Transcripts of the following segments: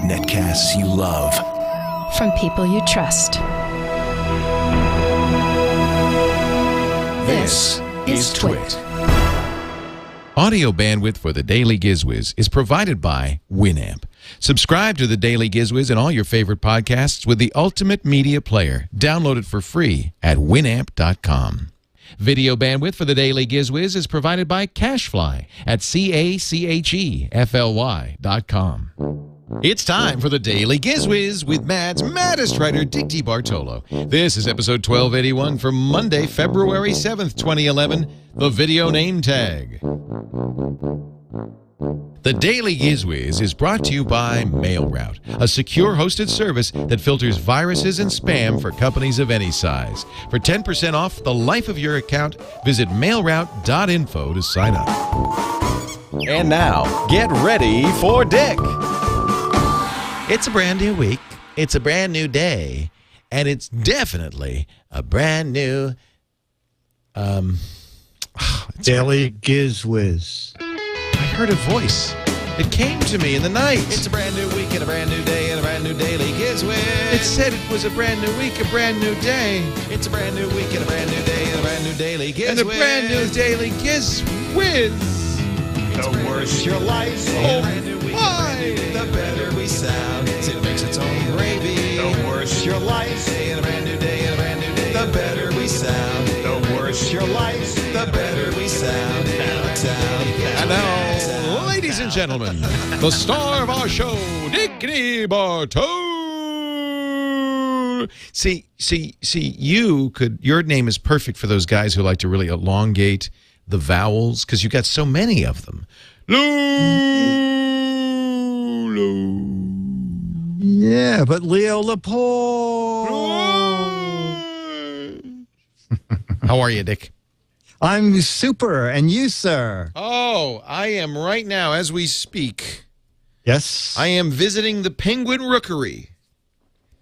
Netcasts you love. From people you trust. This is TWiT. Audio bandwidth for the Daily GizWiz is provided by Winamp. Subscribe to the Daily GizWiz and all your favorite podcasts with the ultimate media player. Download it for free at winamp.com. Video bandwidth for the Daily GizWiz is provided by CacheFly at CacheFly.com. It's time for the Daily GizWiz with Mad's maddest writer, Dick DeBartolo. This is episode 1281 for Monday, February 7th, 2011, the video name tag. The Daily GizWiz is brought to you by MailRoute, a secure hosted service that filters viruses and spam for companies of any size. For 10% off the life of your account, visit mailroute.info to sign up. And now, get ready for Dick. It's a brand new week, it's a brand new day, and it's definitely a brand new Daily GizWiz. I heard a voice. It came to me in the night. It's a brand new week and a brand new day and a brand new Daily GizWiz. It said it was a brand new week, a brand new day. It's a brand new week and a brand new day and a brand new Daily GizWiz. And a brand new Daily GizWiz. The worse your life, Oh, my! The better we sound. It makes its own gravy. The worse your life, and a brand new day and a brand new day. The better we sound. The worse your life, the better we sound. And now, ladies and gentlemen, the star of our show, Dick DeBartolo. See, your name is perfect for those guys who like to really elongate the vowels, because you got so many of them. Yeah, but Leo Laporte. How are you, Dick? I'm super, and you, sir? Oh, I am right now, as we speak. Yes. I am visiting the Penguin Rookery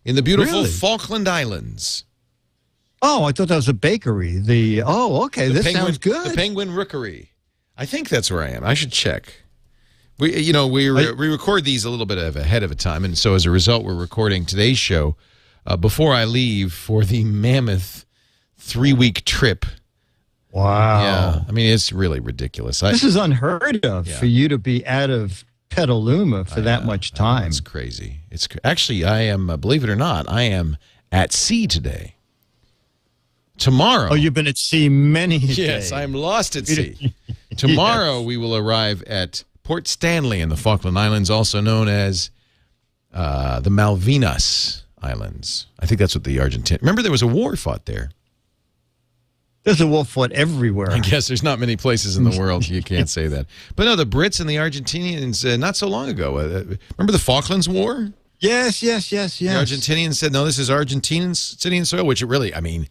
in the beautiful Really? Falkland Islands. Oh, I thought that was a bakery. Okay, this sounds good. The Penguin Rookery. I think that's where I am. I should check. We record these a little bit ahead of a time, and so as a result, we're recording today's show before I leave for the mammoth 3-week trip. Wow. Yeah, I mean, it's really ridiculous. This is unheard of for you to be out of Petaluma for that much time. It's crazy. Actually, I am, believe it or not, I am at sea today. Tomorrow. Oh, you've been at sea many days. Yes, I'm lost at sea. Tomorrow, we will arrive at Port Stanley in the Falkland Islands, also known as the Malvinas Islands. I think that's what the Argentine... Remember, there was a war fought there. There's a war fought everywhere. I guess there's not many places in the world you can't say that. But no, the Brits and the Argentinians, not so long ago, remember the Falklands War? Yes. The Argentinians said, no, this is Argentinian soil, which it really, I mean,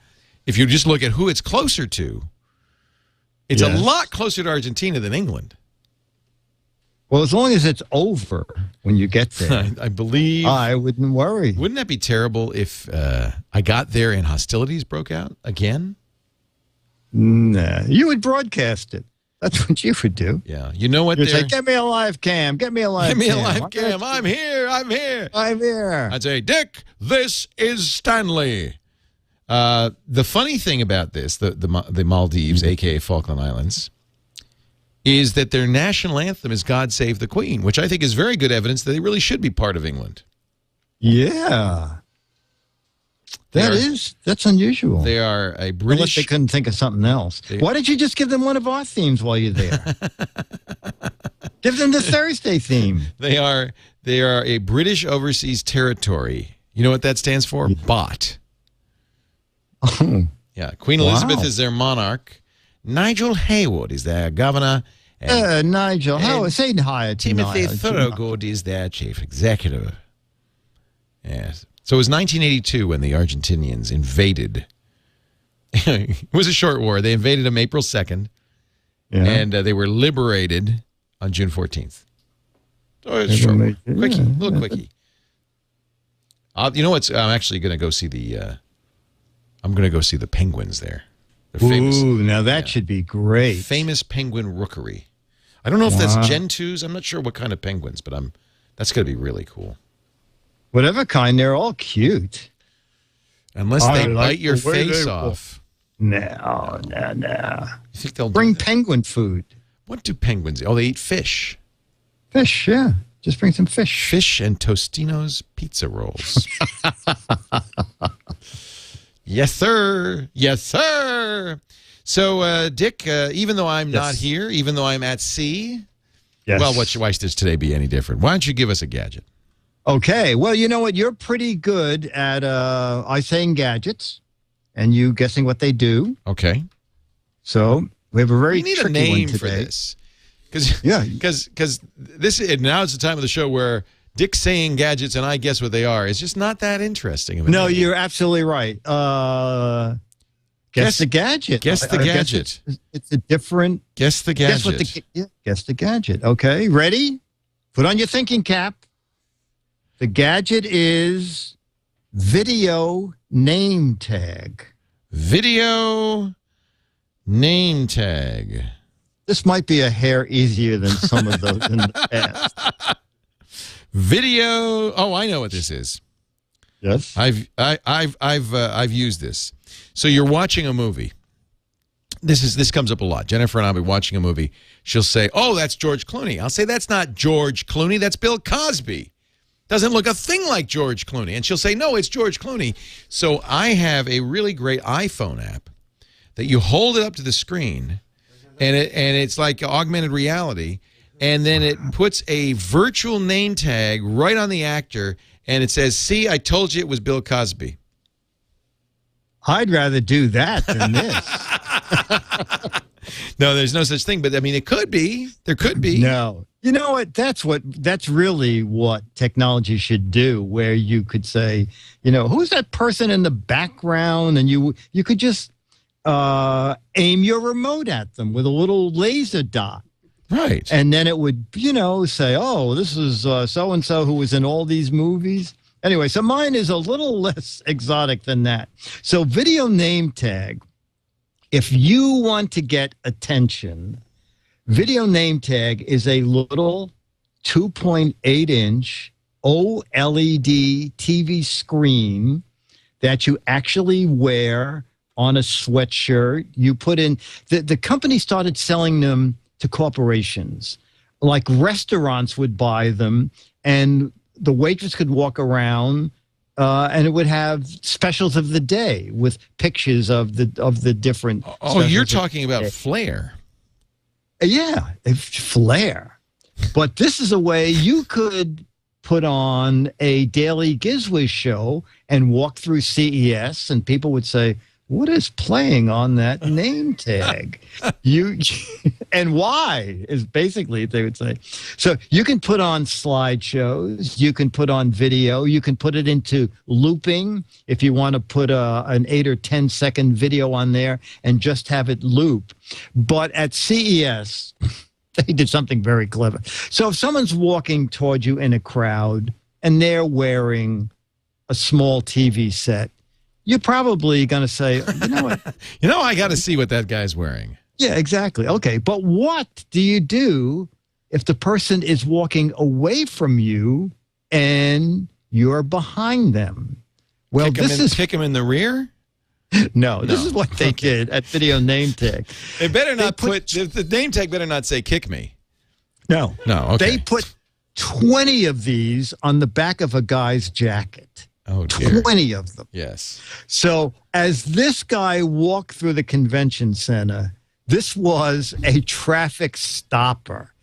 if you just look at who it's closer to, it's a lot closer to Argentina than England. Well, as long as it's over when you get there. I believe. I wouldn't worry. Wouldn't that be terrible if I got there and hostilities broke out again? Nah, you would broadcast it. That's what you would do. Yeah. You know what? You'd say, get me a live cam. Get me a live cam. Give me a live cam. I'm here. I'd say, Dick, this is Stanley. The funny thing about this, the Maldives, a.k.a. Falkland Islands, is that their national anthem is God Save the Queen, which I think is very good evidence that they really should be part of England. Yeah. That's unusual. They are a British... Unless they couldn't think of something else. Why don't you just give them one of our themes while you're there? Give them the Thursday theme. They are a British overseas territory. You know what that stands for? BOT. Oh. Yeah. Queen Elizabeth is their monarch. Nigel Haywood is their governor. Nigel. Say hi to Timothy Thorogood is their chief executive. Yes. So it was 1982 when the Argentinians invaded. It was a short war. They invaded them April 2nd, and they were liberated on June 14th. So it's short war. Quickie, little quickie. You know what? I'm actually going to go see the. I'm going to go see the penguins there. Ooh, now that should be great. Famous penguin rookery. I don't know if that's Gen 2s. I'm not sure what kind of penguins, but that's going to be really cool. Whatever kind, they're all cute. Unless they bite your face off. No. You think they'll bring penguin food? What do penguins eat? Oh, they eat fish. Fish, yeah. Just bring some fish. Fish and Tostino's pizza rolls. Yes, sir. Yes, sir. So, Dick, even though I'm not here, even though I'm at sea, well, why should today be any different? Why don't you give us a gadget? Okay. Well, you know what? You're pretty good at I saying gadgets and you guessing what they do. Okay. So we have a very tricky one today. We need a name for this. Because now it's the time of the show where Dick's saying gadgets and I guess what they are. It's just not that interesting. No, you're absolutely right. Guess the gadget. Guess the gadget. It's a different. Guess the gadget. Guess the gadget. Okay, ready? Put on your thinking cap. The gadget is video name tag. Video name tag. This might be a hair easier than some of those in the past. Video. Oh, I know what this is. Yes. I've used this. So you're watching a movie. This comes up a lot. Jennifer and I'll be watching a movie. She'll say, "Oh, that's George Clooney." I'll say, "That's not George Clooney. That's Bill Cosby. Doesn't look a thing like George Clooney." And she'll say, "No, it's George Clooney." So I have a really great iPhone app that you hold it up to the screen, and it's like augmented reality, and then it puts a virtual name tag right on the actor, and it says, "See, I told you it was Bill Cosby." I'd rather do that than this. No, there's no such thing, but I mean, it could be. There could be. No. You know what? That's really what technology should do, where you could say, you know, who's that person in the background? And you could just aim your remote at them with a little laser dot. Right. And then it would, you know, say, oh, this is so-and-so who was in all these movies. Anyway, so mine is a little less exotic than that. So video name tag, if you want to get attention, video name tag is a little 2.8-inch OLED TV screen that you actually wear on a sweatshirt. You put in, the company started selling them to corporations. Like restaurants would buy them, and the waitress could walk around and it would have specials of the day with pictures of the different. Oh, you're talking about Flair. Yeah, Flair. But this is a way you could put on a daily GizWiz show and walk through CES, and people would say, "What is playing on that name tag?" And why is basically they would say. So you can put on slideshows, you can put on video, you can put it into looping if you want to put an 8 or 10 second video on there and just have it loop. But at CES, they did something very clever. So if someone's walking toward you in a crowd and they're wearing a small TV set, you're probably going to say, you know what? I got to see what that guy's wearing. Yeah, exactly. Okay, but what do you do if the person is walking away from you and you're behind them? Well, kick him in the rear? No, this is what they did at Video Name Tag. It better not the name tag better not say "kick me." No. Okay. They put 20 of these on the back of a guy's jacket. Oh, dear. 20 of them. Yes. So as this guy walked through the convention center, this was a traffic stopper.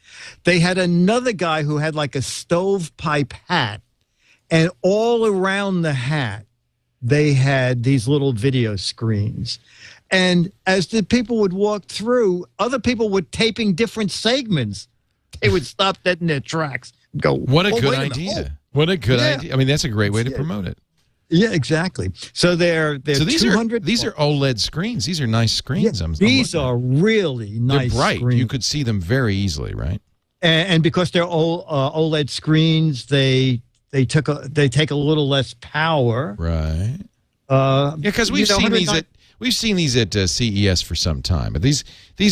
They had another guy who had like a stovepipe hat, and all around the hat, they had these little video screens. And as the people would walk through, other people were taping different segments. They would stop dead in their tracks and go, what a good idea. What a good idea. I mean, that's a great way to promote it. Yeah, exactly. So they're these 200. These are OLED screens. These are nice screens. Yeah, these are really nice. They're bright. Screens. You could see them very easily, right? And because they're OLED screens, they take a little less power. Right. Yeah, because we've seen these at CES for some time. But these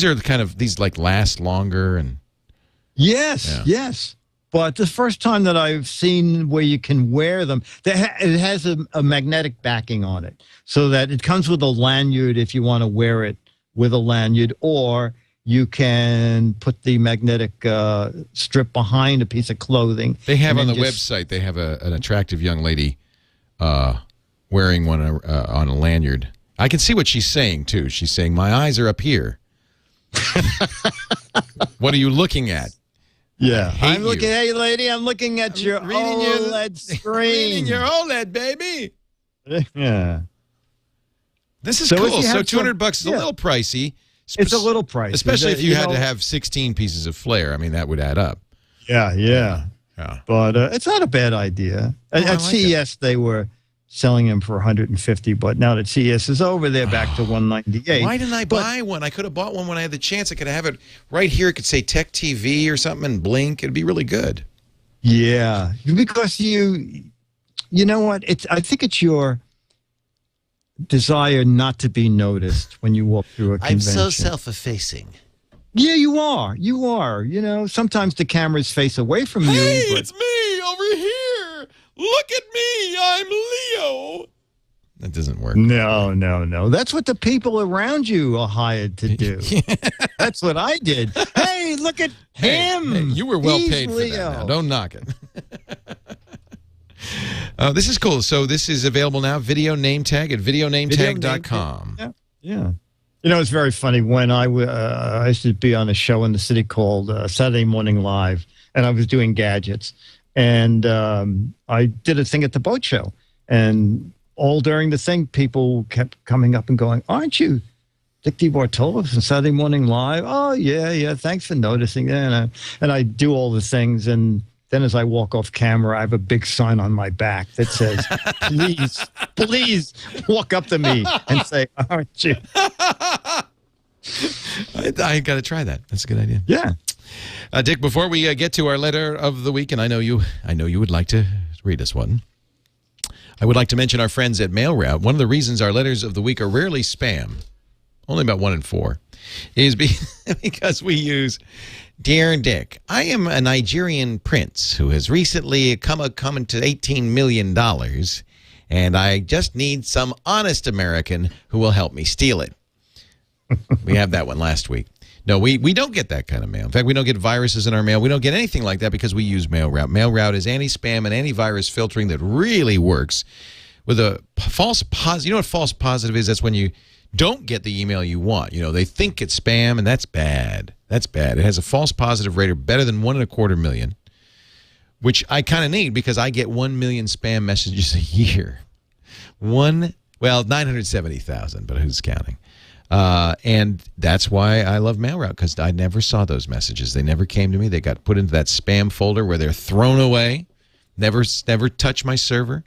are the kind of these like last longer and Yes, Yeah. yes. But the first time that I've seen where you can wear them, it has a magnetic backing on it, so that it comes with a lanyard if you want to wear it with a lanyard, or you can put the magnetic strip behind a piece of clothing. They have on the website, they have an attractive young lady wearing one on a lanyard. I can see what she's saying, too. She's saying, my eyes are up here. What are you looking at? Yeah. I'm looking, hey, lady, I'm looking at your OLED screen. Reading your OLED, baby. Yeah. This is So cool. if you So have $200 is a little pricey. It's a little pricey. Especially if you had know, to have 16 pieces of flair. I mean, that would add up. Yeah. Yeah. But it's not a bad idea. At like CES, they were selling them for 150, but now that CES is over, they're back to 198. Why didn't I buy one? I could have bought one when I had the chance. I could have it right here. It could say Tech TV or something and blink. It'd be really good. Yeah, because you know what? I think it's your desire not to be noticed when you walk through a convention. I'm so self-effacing. Yeah, you are. You are. You know, sometimes the cameras face away from you. Hey, But it's me over here. Look at me. I'm Leo. That doesn't work. No. That's what the people around you are hired to do. That's what I did. Hey, look at him. Hey, you were well He's paid for Leo. that. Now, don't knock it. This is cool. So this is available now. Video name tag at videonametag.com. Yeah. You know, it's very funny. When I used to be on a show in the city called Saturday Morning Live, and I was doing gadgets. And I did a thing at the boat show. And all during the thing, people kept coming up and going, aren't you Dick DeBartolo from Saturday Morning Live? Oh, yeah. Thanks for noticing. And I do all the things. And then as I walk off camera, I have a big sign on my back that says, please walk up to me and say, aren't you? I got to try that. That's a good idea. Yeah. Dick, before we get to our letter of the week, and I know you would like to read us one, I would like to mention our friends at MailRoute. One of the reasons our letters of the week are rarely spam, only about 1 in 4, is because we use Dear Dick. I am a Nigerian prince who has recently come into $18 million, and I just need some honest American who will help me steal it. We have that one last week. No, we don't get that kind of mail. In fact, we don't get viruses in our mail. We don't get anything like that because we use MailRoute. MailRoute is anti-spam and antivirus filtering that really works with a false positive. You know what false positive is? That's when you don't get the email you want. You know, they think it's spam, and that's bad. That's bad. It has a false positive rate of better than 1.25 million, which I kind of need because I get 1 million spam messages a year. 970,000, but who's counting? And that's why I love MailRoute, because I never saw those messages. They never came to me. They got put into that spam folder where they're thrown away. Never touch my server.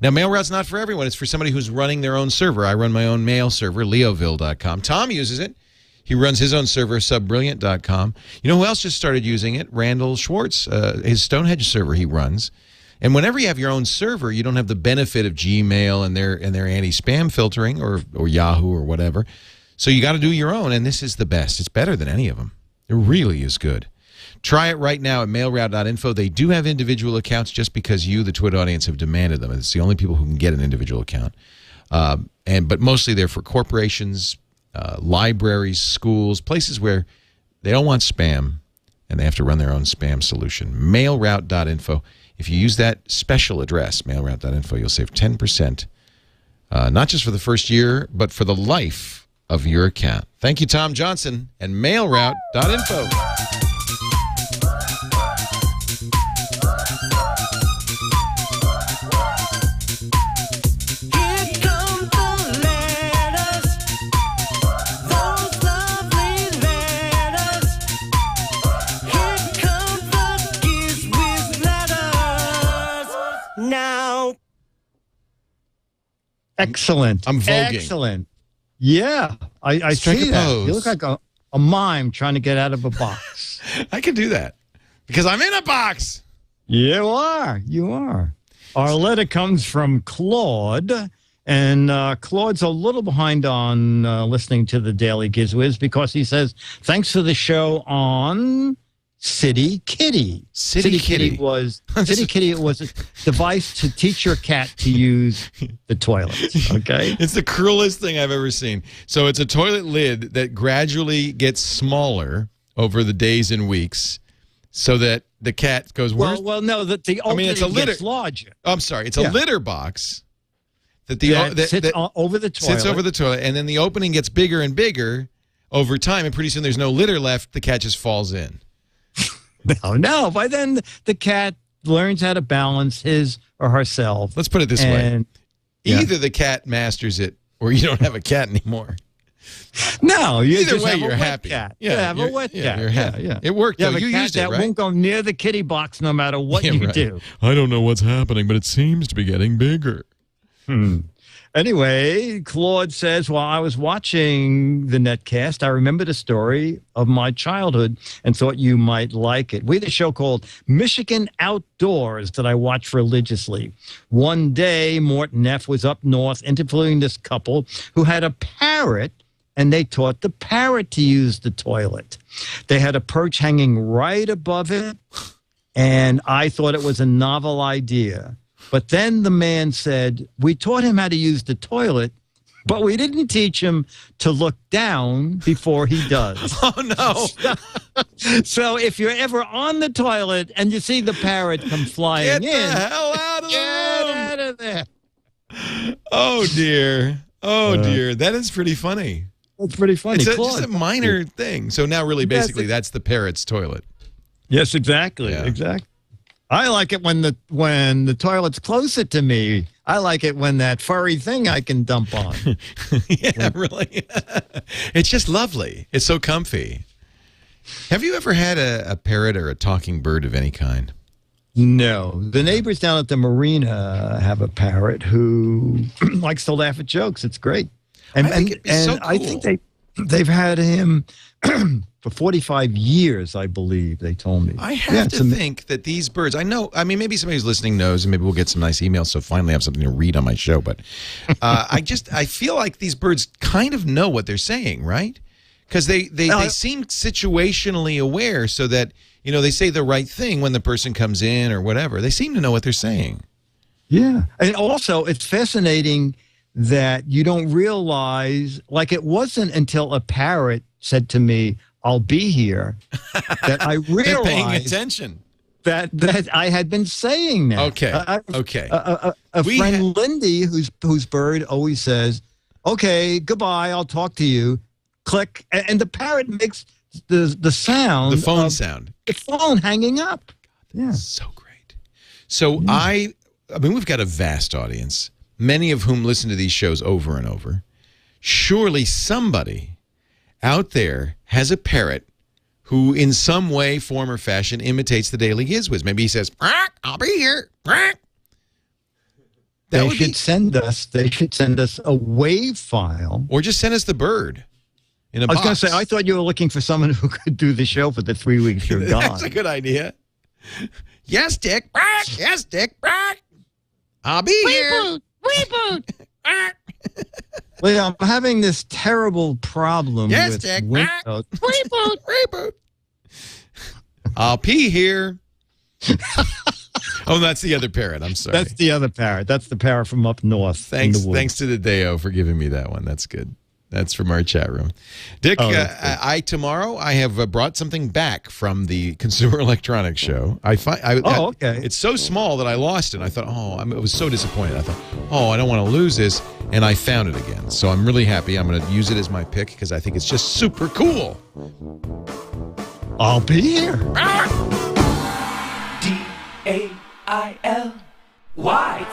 Now, MailRoute's not for everyone. It's for somebody who's running their own server. I run my own mail server, leoville.com. Tom uses it. He runs his own server, subbrilliant.com. You know who else just started using it? Randall Schwartz, his Stonehenge server he runs. And whenever you have your own server, you don't have the benefit of Gmail and their anti-spam filtering or Yahoo or whatever. So you got to do your own, and this is the best. It's better than any of them. It really is good. Try it right now at mailroute.info. They do have individual accounts just because you, the TWiT audience, have demanded them. It's the only people who can get an individual account. But mostly they're for corporations, libraries, schools, places where they don't want spam, and they have to run their own spam solution. Mailroute.info. If you use that special address, mailroute.info, you'll save 10%, not just for the first year, but for the life of your account. Thank you, Tom Johnson, and mailroute.info. Excellent. I'm voguing. Excellent. Yeah, I see that. pose. You look like a mime trying to get out of a box. I can do that because I'm in a box. You are. You are. Our letter comes from Claude, and Claude's a little behind on listening to the Daily GizWiz because he says, thanks for the show on City Kitty. City Kitty. was a device to teach your cat to use the toilet. Okay, It's the cruelest thing I've ever seen. So it's a toilet lid that gradually gets smaller over the days and weeks, so that the cat goes. Well, no, that the opening it's a litter. gets larger. I'm sorry, it's a litter box that Sits over the toilet. Sits over the toilet, and then the opening gets bigger and bigger over time, and pretty soon there's no litter left. The cat just falls in. No. By then, the cat learns how to balance his or herself. Let's put it this way: either the cat masters it, or you don't have a cat anymore. No, you either just way, have you're a wet happy. cat. Yeah, you have a wet cat. You're happy. Yeah. It worked. You Though. have a You cat used it, that right? won't go near the kitty box no matter what you do. I don't know what's happening, but it seems to be getting bigger. Anyway, Claude says, while I was watching the netcast, I remembered a story of my childhood and thought you might like it. We had a show called Michigan Outdoors that I watched religiously. One day, Morton F. was up north interviewing this couple who had a parrot, and they taught the parrot to use the toilet. They had a perch hanging right above it, and I thought it was a novel idea. But then the man said, we taught him how to use the toilet, but we didn't teach him to look down before he does. Oh, no. So if you're ever on the toilet and you see the parrot come flying Get in, the hell out of the get room. out of there. Oh, dear. Oh, dear. That is pretty funny. It's pretty funny. It's Claude. just a minor thing. So now really, basically, that's the parrot's toilet. Yes, exactly. Yeah. Exactly. I like it when the toilet's closer to me. I like it when that furry thing I can dump on. Yeah, really. It's just lovely. It's so comfy. Have you ever had a parrot or a talking bird of any kind? No. The neighbors down at the marina have a parrot who likes to laugh at jokes. It's great. And I think it'd be so cool. I think they've had him for 45 years, I believe, they told me. I have to think that these birds, I mean, maybe somebody who's listening knows, and maybe we'll get some nice emails, so finally I have something to read on my show. But I feel like these birds kind of know what they're saying, right? Because they seem situationally aware, so that, they say the right thing when the person comes in or whatever. They seem to know what they're saying. Yeah. And also, it's fascinating that you don't realize, like it wasn't until a parrot said to me, I'll be here, that I realized They're paying attention. that I had been saying that. Okay. Okay. A friend, Lindy, whose bird always says, okay, goodbye, I'll talk to you. Click. And the parrot makes the sound. The phone sound. The phone hanging up. Yeah. So great. So I mean, we've got a vast audience, many of whom listen to these shows over and over. Surely somebody out there has a parrot who in some way, form, or fashion imitates the Daily GizWiz. Maybe he says, I'll be here. They should send us a WAV file. Or just send us the bird in a box. I was going to say, I thought you were looking for someone who could do the show for the 3 weeks you're gone. That's a good idea. Yes, Dick. Yes, Dick. I'll be here. Reboot. Well, I'm having this terrible problem with Dick. Windows. Reboot. I'll pee here. Oh, that's the other parrot. I'm sorry. That's the other parrot. That's the parrot from up north. Thanks in the woods. to the Deo for giving me that one. That's good. That's from our chat room. Dick, tomorrow I have brought something back from the Consumer Electronics Show. Okay. It's so small that I lost it. I thought, I was so disappointed. I thought, I don't want to lose this, and I found it again. So I'm really happy. I'm going to use it as my pick because I think it's just super cool. I'll be here. DAIL. Why?